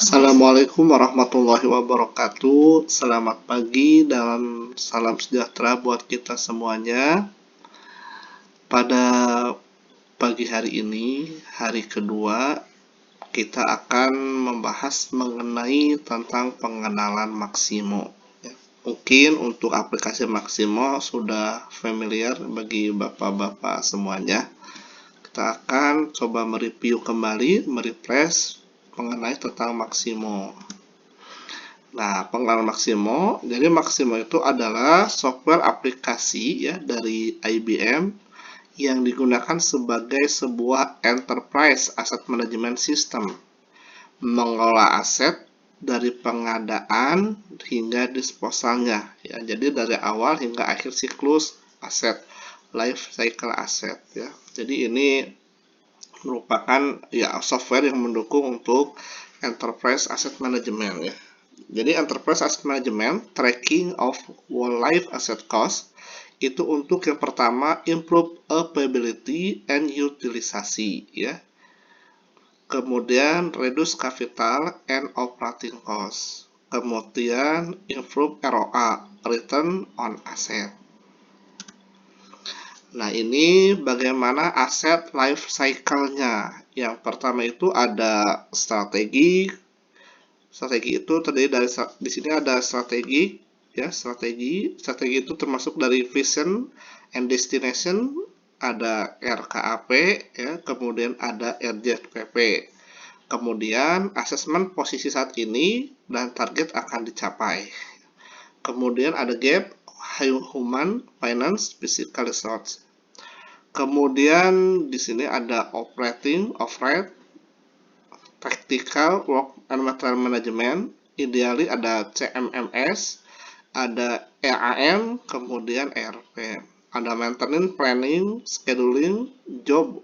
Assalamualaikum warahmatullahi wabarakatuh. Selamat pagi dan salam sejahtera buat kita semuanya. Pada pagi hari ini, hari kedua, kita akan membahas mengenai tentang pengenalan Maximo. Mungkin untuk aplikasi Maximo sudah familiar bagi bapak-bapak semuanya. Kita akan coba mereview kembali, merefresh mengenai tentang Maximo. Nah, pengenalan Maximo, jadi Maximo itu adalah software aplikasi ya dari IBM yang digunakan sebagai sebuah enterprise asset management system, mengelola aset dari pengadaan hingga disposalnya ya. Jadi dari awal hingga akhir siklus aset, life cycle aset ya. Jadi ini merupakan ya software yang mendukung untuk enterprise asset management ya. Jadi enterprise asset management tracking of whole life asset cost itu untuk yang pertama improve availability and utilisasi ya. Kemudian reduce capital and operating cost. Kemudian improve ROA, return on asset. Nah, ini bagaimana aset life cycle-nya. Yang pertama itu ada strategi. Strategi itu terdiri dari di sini ada strategi ya, strategi itu termasuk dari vision and destination, ada RKAP ya, kemudian ada RJPP. Kemudian asesmen posisi saat ini dan target akan dicapai. Kemudian ada gap, human, finance, physical resource. Kemudian di sini ada operating, operate, tactical, work and material management. Ideally ada CMMS, ada EAM, kemudian ERP. Ada maintenance, planning, scheduling, job,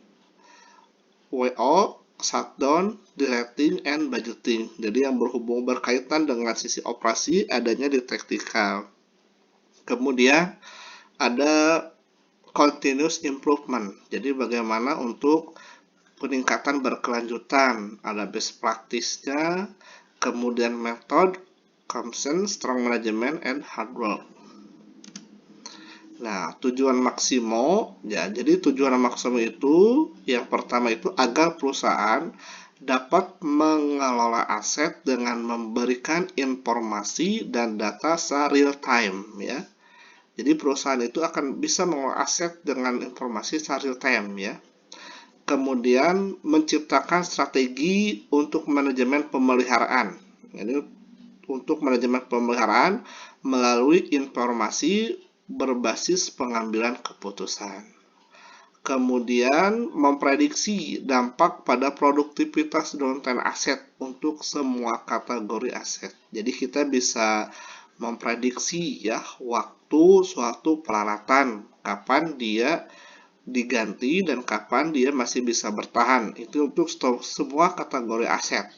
WO, shutdown, directing, and budgeting. Jadi yang berkaitan dengan sisi operasi adanya di tactical. Kemudian ada continuous improvement. Jadi bagaimana untuk peningkatan berkelanjutan, ada best practice-nya, kemudian method, consumption, strong management, and hard work. Nah, tujuan Maximo ya, jadi tujuan Maximo itu yang pertama itu agar perusahaan dapat mengelola aset dengan memberikan informasi dan data real time ya. Jadi perusahaan itu akan bisa mengelola aset dengan informasi real time ya. Kemudian menciptakan strategi untuk manajemen pemeliharaan. Jadi untuk manajemen pemeliharaan melalui informasi berbasis pengambilan keputusan. Kemudian memprediksi dampak pada produktivitas downstream aset untuk semua kategori aset. Jadi kita bisa memprediksi ya waktu suatu peralatan, kapan dia diganti dan kapan dia masih bisa bertahan. Itu untuk semua kategori aset.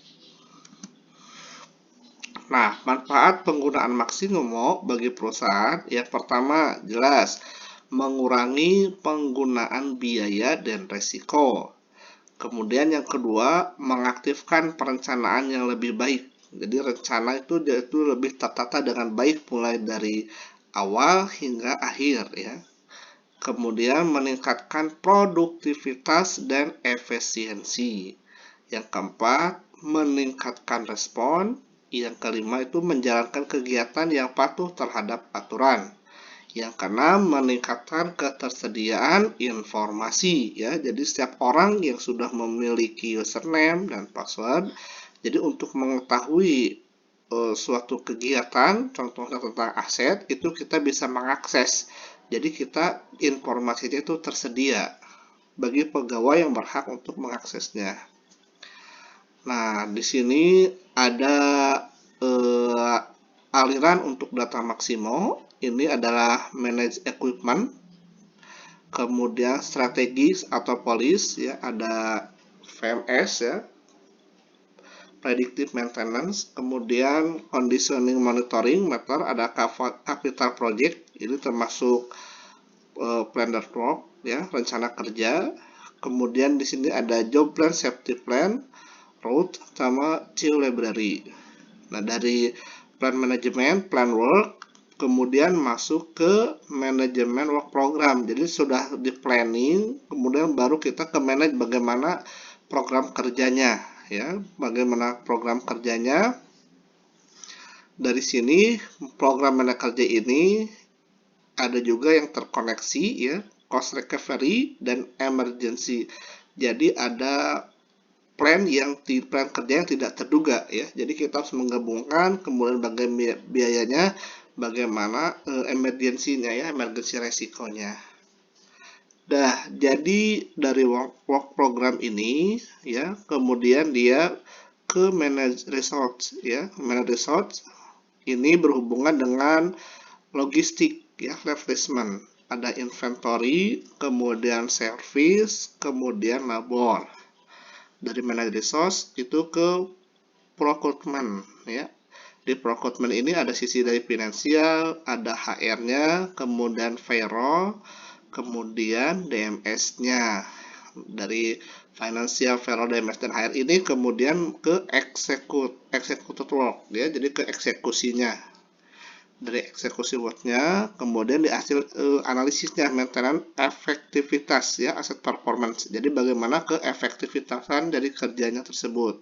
Nah, manfaat penggunaan Maximo bagi perusahaan yang pertama jelas mengurangi penggunaan biaya dan resiko. Kemudian yang kedua mengaktifkan perencanaan yang lebih baik. Jadi rencana itu lebih tertata dengan baik mulai dari awal hingga akhir ya. Kemudian meningkatkan produktivitas dan efisiensi. Yang keempat meningkatkan respon. Yang kelima itu menjalankan kegiatan yang patuh terhadap aturan. Yang keenam meningkatkan ketersediaan informasi ya. Jadi setiap orang yang sudah memiliki username dan password, jadi untuk mengetahui suatu kegiatan, contohnya tentang aset, itu kita bisa mengakses. Jadi kita informasinya itu tersedia bagi pegawai yang berhak untuk mengaksesnya. Nah, di sini ada aliran untuk data Maximo. Ini adalah manage equipment. Kemudian strategis atau policy ya, ada VMS ya. Predictive maintenance, kemudian conditioning monitoring meter, ada capital project, ini termasuk planner work ya, rencana kerja. Kemudian di sini ada job plan, safety plan, route, sama child library. Nah, dari plan management, plan work, kemudian masuk ke manajemen work program. Jadi sudah di planning, kemudian baru kita ke manage bagaimana program kerjanya, ya, bagaimana program kerjanya. Dari sini program mana kerja ini ada juga yang terkoneksi, ya, cost recovery dan emergency. Jadi ada plan kerja yang tidak terduga, ya. Jadi kita harus menggabungkan, kemudian bagaimana biayanya, bagaimana emergensinya, ya, emergency resikonya. Jadi dari work program ini, ya, kemudian dia ke manage resource, ya. Manage resource ini berhubungan dengan logistik, ya, replenishment. Ada inventory, kemudian service, kemudian labor. Dari manage resource itu ke procurement, ya. Di procurement ini ada sisi dari finansial, ada HR-nya, kemudian payroll, kemudian DMS-nya. Dari financial, payroll, DMS, dan HR ini kemudian ke executed work, ya. Jadi ke eksekusinya. Dari eksekusi work-nya kemudian di hasil analisisnya, maintenance efektivitas, ya, asset performance. Jadi bagaimana keefektivitasan dari kerjanya tersebut.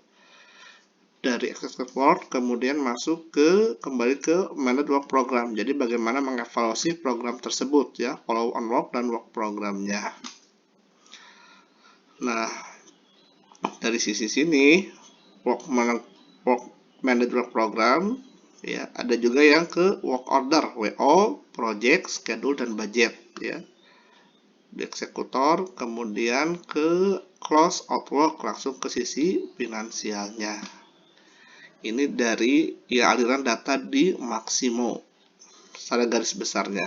Dari executive work kemudian masuk kembali ke manage work program. Jadi bagaimana mengevaluasi program tersebut, ya, follow on work dan work programnya. Nah, dari sisi sini work manage work program, ya, ada juga yang ke work order, WO, project, schedule, dan budget, ya. Di eksekutor kemudian ke close out work, langsung ke sisi finansialnya. Ini dari, ya, aliran data di Maximo secara garis besarnya.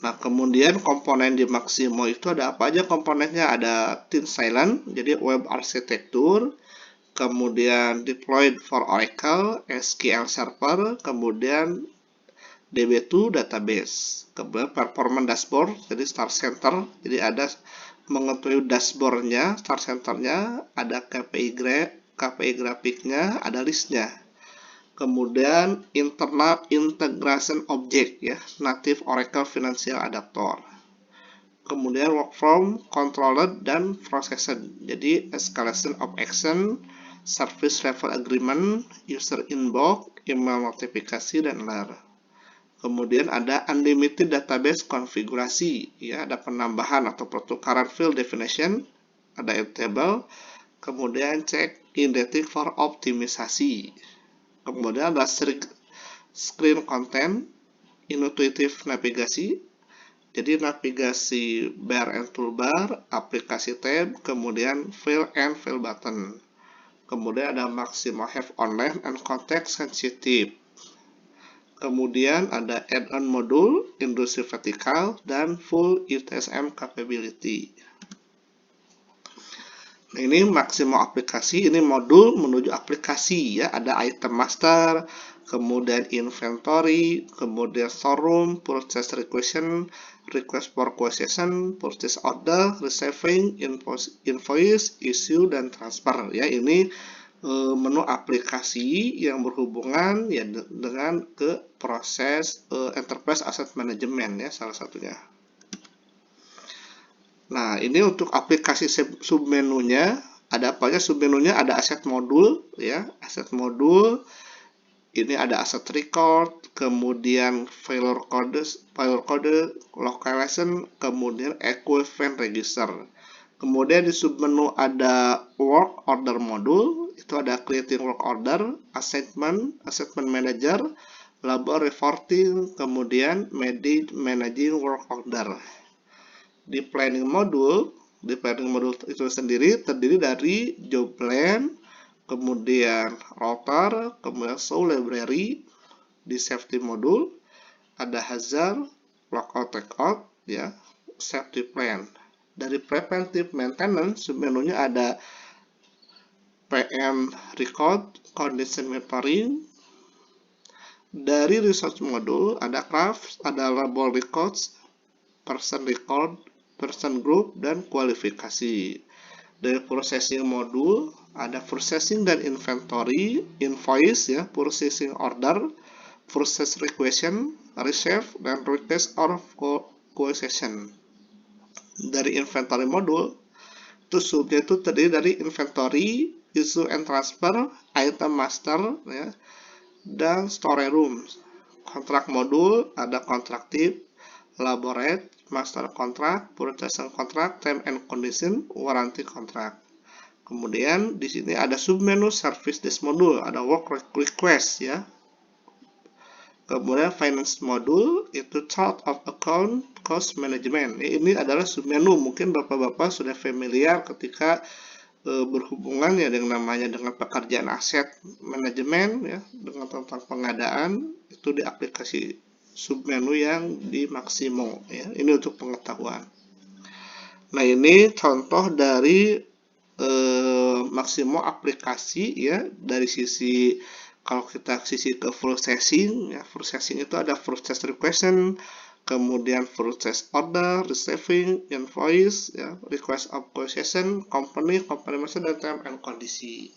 Nah, kemudian komponen di Maximo itu ada apa aja komponennya? Ada Thin Silent, jadi web arsitektur, kemudian deployed for Oracle, SQL Server, kemudian DB2 database, kemudian performance dashboard, jadi Star Center, jadi ada mengetahui dashboardnya, Star Centernya, ada KPI grafiknya, ada listnya. Kemudian internal integration object, ya, native Oracle Financial Adapter. Kemudian workflow controller dan processor, jadi escalation of action, service level agreement, user inbox, email notifikasi, dan alert. Kemudian ada unlimited database konfigurasi, ya, ada penambahan atau pertukaran field definition, ada table, kemudian check index for optimisasi. Kemudian ada screen content, intuitive navigasi, jadi navigasi bar and toolbar, aplikasi tab, kemudian fill and fill button. Kemudian ada Maximo have online and context sensitive. Kemudian ada add-on modul, industri vertikal, dan full UTSM capability. Nah, ini Maximo aplikasi, ini modul menuju aplikasi, ya. Ada item master, kemudian inventory, kemudian showroom, purchase request for quotation, purchase order, receiving, invoice, issue, dan transfer, ya. Ini menu aplikasi yang berhubungan, ya, dengan ke proses enterprise asset management, ya, salah satunya. Nah, ini untuk aplikasi submenunya, ada apa aja submenunya? Ada asset modul, ya, asset modul. Ini ada asset record, kemudian failure code, localization, kemudian equipment register. Kemudian di submenu ada work order modul, itu ada creating work order, assignment manager, labor reporting, kemudian managing work order. Di planning modul itu sendiri terdiri dari job plan, kemudian router, kemudian show library. Di safety modul ada hazard, lockout takeout, ya, safety plan. Dari preventive maintenance submenunya ada PM record, condition monitoring. Dari research modul ada craft, ada labor records, person record, person group, dan kualifikasi. Dari processing modul ada processing dan inventory, invoice ya, purchasing order, process requisition, receive, dan request or quotation. Dari inventory modul itu subnya itu terdiri dari inventory, issue and transfer, item master ya, dan store room. Kontrak modul ada contractive, elaborate, master contract, purchasing contract, term and condition, warranty contract. Kemudian di sini ada submenu service desk modul, ada work request ya. Kemudian finance modul itu chart of account, cost management. Ini adalah submenu, mungkin bapak-bapak sudah familiar ketika berhubungan ya dengan namanya dengan pekerjaan aset manajemen ya, dengan tentang pengadaan itu di aplikasi submenu yang di Maximo ya. Ini untuk pengetahuan. Nah, ini contoh dari Maximo aplikasi ya, dari sisi kalau kita sisi ke processing ya, processing itu ada process requisition, kemudian process order, receiving, invoice, ya, request of quotation, company master, dan term and kondisi.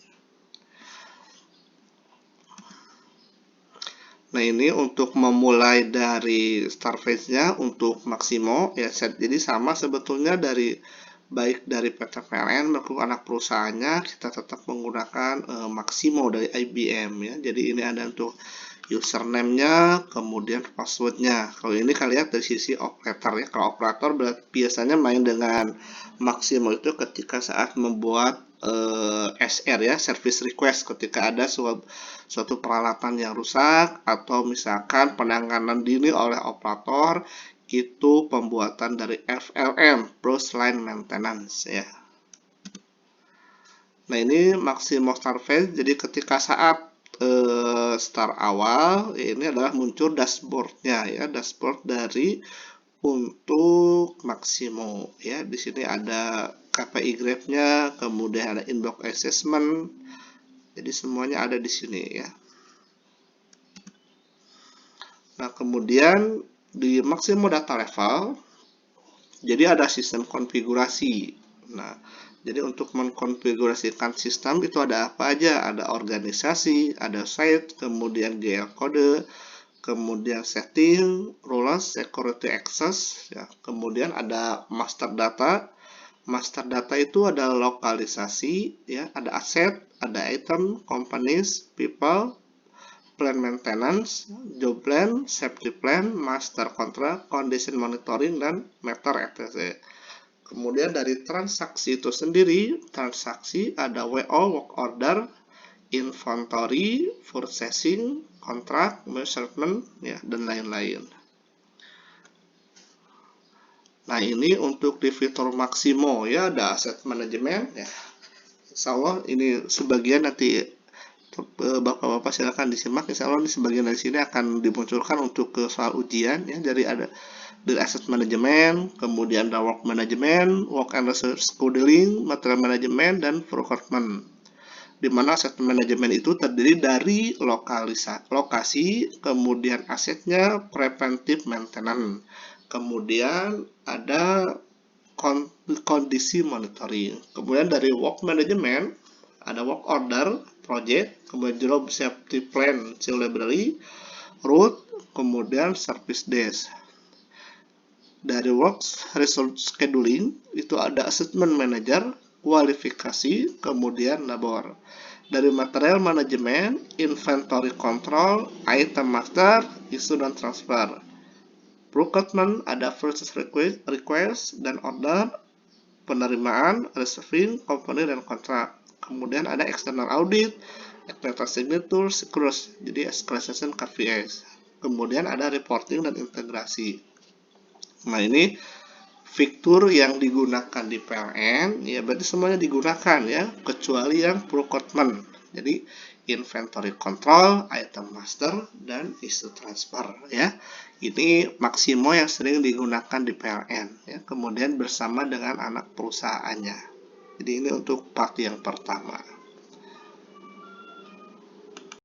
Nah, ini untuk memulai dari start phase-nya untuk Maximo ya, jadi sama sebetulnya dari baik dari PT PLN maupun anak perusahaannya kita tetap menggunakan Maximo dari IBM ya. Jadi ini ada untuk username-nya, kemudian password-nya. Kalau ini kalian lihat dari sisi operator ya. Kalau operator biasanya main dengan Maximo itu ketika saat membuat SR ya, service request, ketika ada suatu peralatan yang rusak atau misalkan penanganan dini oleh operator, itu pembuatan dari FLM, First Line Maintenance ya. Nah, ini Maximo start phase. Jadi ketika saat start awal ini adalah muncul dashboardnya ya, dashboard dari untuk Maximo ya. Di sini ada KPI graph-nya, kemudian ada inbox assessment. Jadi semuanya ada di sini ya. Nah, kemudian di Maximo data level jadi ada sistem konfigurasi. Nah, jadi untuk mengkonfigurasikan sistem itu ada apa aja? Ada organisasi, ada site, kemudian GL kode, kemudian setting, rules, security access, ya. Kemudian ada master data. Master data itu ada lokalisasi, ya, ada aset, ada item, companies, people, plan maintenance, job plan, safety plan, master contract, condition monitoring, dan meter etc. Kemudian dari transaksi itu sendiri, transaksi ada WO, work order, inventory, purchasing, contract, measurement, ya, dan lain-lain. Nah, ini untuk di fitur Maximo ya, ada asset management ya. Insya Allah ini sebagian nanti bapak-bapak silakan disimak. Insya Allah di sebagian dari sini akan dimunculkan untuk ke soal ujian ya. Dari asset management, kemudian ada work management, work and resource scheduling, material management, dan procurement. Di mana asset management itu terdiri dari lokasi, kemudian asetnya, preventive maintenance, kemudian ada kondisi monitoring. Kemudian dari work management ada work order, project, kemudian job safety plan, CEO library, route, kemudian service desk. Dari works resource scheduling itu ada assessment manager, kualifikasi, kemudian labor. Dari material management, inventory control, item master, issue dan transfer. Procurement ada purchase request dan order, penerimaan, receiving, company, dan kontrak. Kemudian ada external audit, external signature, securus, jadi escalation KVS. Kemudian ada reporting dan integrasi. Nah, ini fitur yang digunakan di PLN ya, berarti semuanya digunakan ya, kecuali yang procurement. Jadi inventory control, item master, dan issue transfer ya. Ini Maximo yang sering digunakan di PLN ya, kemudian bersama dengan anak perusahaannya. Jadi ini untuk part yang pertama.